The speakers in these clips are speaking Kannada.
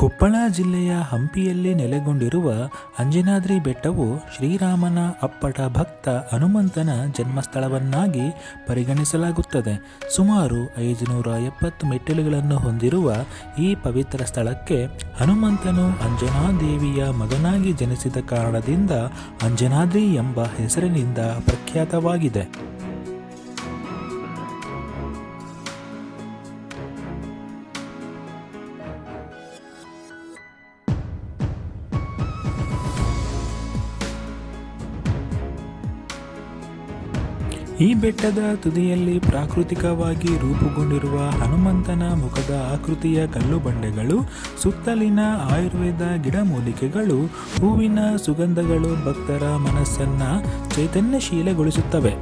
ಕೊಪ್ಪಳ ಜಿಲ್ಲೆಯ ಹಂಪಿಯಲ್ಲಿ ನೆಲೆಗೊಂಡಿರುವ ಅಂಜನಾದ್ರಿ ಬೆಟ್ಟವು ಶ್ರೀರಾಮನ ಅಪ್ಪಟ ಭಕ್ತ ಹನುಮಂತನ ಜನ್ಮಸ್ಥಳವನ್ನಾಗಿ ಪರಿಗಣಿಸಲಾಗುತ್ತದೆ. ಸುಮಾರು 570 ಮೆಟ್ಟಿಲುಗಳನ್ನು ಹೊಂದಿರುವ ಈ ಪವಿತ್ರ ಸ್ಥಳಕ್ಕೆ ಹನುಮಂತನು ಅಂಜನಾದೇವಿಯ ಮಗನಾಗಿ ಜನಿಸಿದ ಕಾರಣದಿಂದ ಅಂಜನಾದ್ರಿ ಎಂಬ ಹೆಸರಿನಿಂದ ಪ್ರಖ್ಯಾತವಾಗಿದೆ. ಈ ಬೆಟ್ಟದ ತುದಿಯಲ್ಲಿ ಪ್ರಾಕೃತಿಕವಾಗಿ ರೂಪುಗೊಂಡಿರುವ ಹನುಮಂತನ ಮುಖದ ಆಕೃತಿಯ ಕಲ್ಲು ಬಂಡೆಗಳು, ಸುತ್ತಲಿನ ಆಯುರ್ವೇದ ಗಿಡಮೂಲಿಕೆಗಳು, ಹೂವಿನ ಸುಗಂಧಗಳು ಭಕ್ತರ ಮನಸ್ಸನ್ನ ಚೈತನ್ಯಶೀಲಗೊಳಿಸುತ್ತವೆ.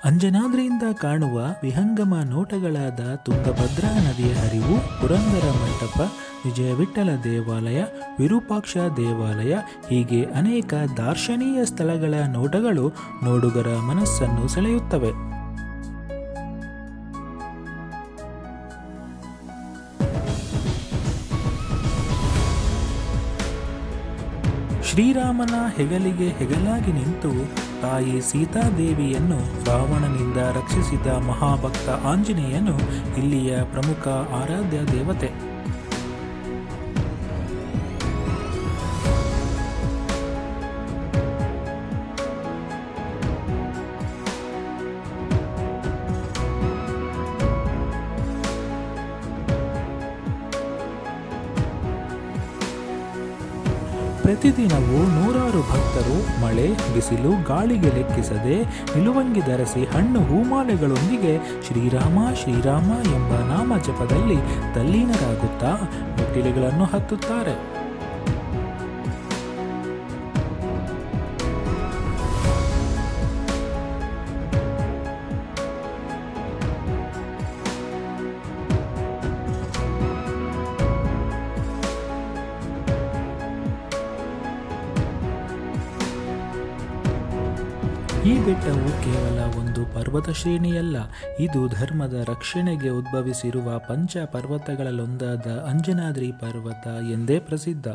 ಅಂಜನಾದ್ರಿಯಿಂದ ಕಾಣುವ ವಿಹಂಗಮ ನೋಟಗಳಾದ ತುಂಗಭದ್ರಾ ನದಿಯ ಹರಿವು, ಪುರಂದರ ಮಂಟಪ, ವಿಜಯವಿಠಲ ದೇವಾಲಯ, ವಿರೂಪಾಕ್ಷ ದೇವಾಲಯ ಹೀಗೆ ಅನೇಕ ದಾರ್ಶನೀಯ ಸ್ಥಳಗಳ ನೋಟಗಳು ನೋಡುಗರ ಮನಸ್ಸನ್ನು ಸೆಳೆಯುತ್ತವೆ. ಶ್ರೀರಾಮನ ಹೆಗಲಿಗೆ ಹೆಗಲಾಗಿ ನಿಂತು ತಾಯಿ ಸೀತಾದೇವಿಯನ್ನು ರಾವಣನಿಂದ ರಕ್ಷಿಸಿದ ಮಹಾಭಕ್ತ ಆಂಜನೇಯನು ಇಲ್ಲಿಯ ಪ್ರಮುಖ ಆರಾಧ್ಯ ದೇವತೆ. ಪ್ರತಿದಿನವೂ ನೂರಾರು ಭಕ್ತರು ಮಳೆ, ಬಿಸಿಲು, ಗಾಳಿಗೆ ಲೆಕ್ಕಿಸದೆ ನಿಲುವಂಗಿ ಧರಿಸಿ ಹಣ್ಣು ಹೂಮಾಲೆಗಳೊಂದಿಗೆ ಶ್ರೀರಾಮ ಶ್ರೀರಾಮ ಎಂಬ ನಾಮ ಜಪದಲ್ಲಿ ತಲ್ಲೀನರಾಗುತ್ತಾ ಮೆಟ್ಟಿಲುಗಳನ್ನು ಹತ್ತುತ್ತಾರೆ. ಈ ಬೆಟ್ಟವು ಕೇವಲ ಒಂದು ಪರ್ವತ ಶ್ರೇಣಿಯಲ್ಲ, ಇದು ಧರ್ಮದ ರಕ್ಷಣೆಗೆ ಉದ್ಭವಿಸಿರುವ ಪಂಚ ಪರ್ವತಗಳಲ್ಲೊಂದಾದ ಅಂಜನಾದ್ರಿ ಪರ್ವತ ಎಂದೇ ಪ್ರಸಿದ್ಧ.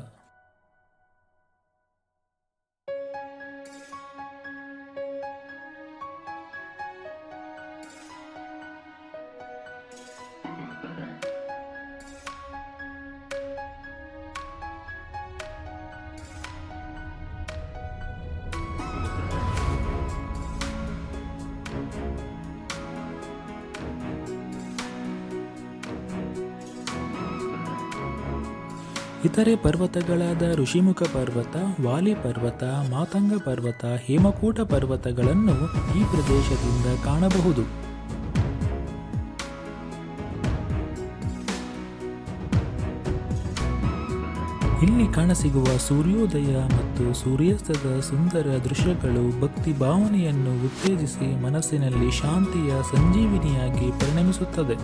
ಇತರೆ ಪರ್ವತಗಳಾದ ಋಷಿಮುಖ ಪರ್ವತ, ವಾಲಿ ಪರ್ವತ, ಮಾತಂಗ ಪರ್ವತ, ಹೇಮಕೂಟ ಪರ್ವತಗಳನ್ನು ಈ ಪ್ರದೇಶದಿಂದ ಕಾಣಬಹುದು. ಇಲ್ಲಿ ಕಾಣಸಿಗುವ ಸೂರ್ಯೋದಯ ಮತ್ತು ಸೂರ್ಯಾಸ್ತದ ಸುಂದರ ದೃಶ್ಯಗಳು ಭಕ್ತಿ ಭಾವನೆಯನ್ನು ಉತ್ತೇಜಿಸಿ ಮನಸ್ಸಿನಲ್ಲಿ ಶಾಂತಿಯ ಸಂಜೀವಿನಿಯಾಗಿ ಪರಿಣಮಿಸುತ್ತದೆ.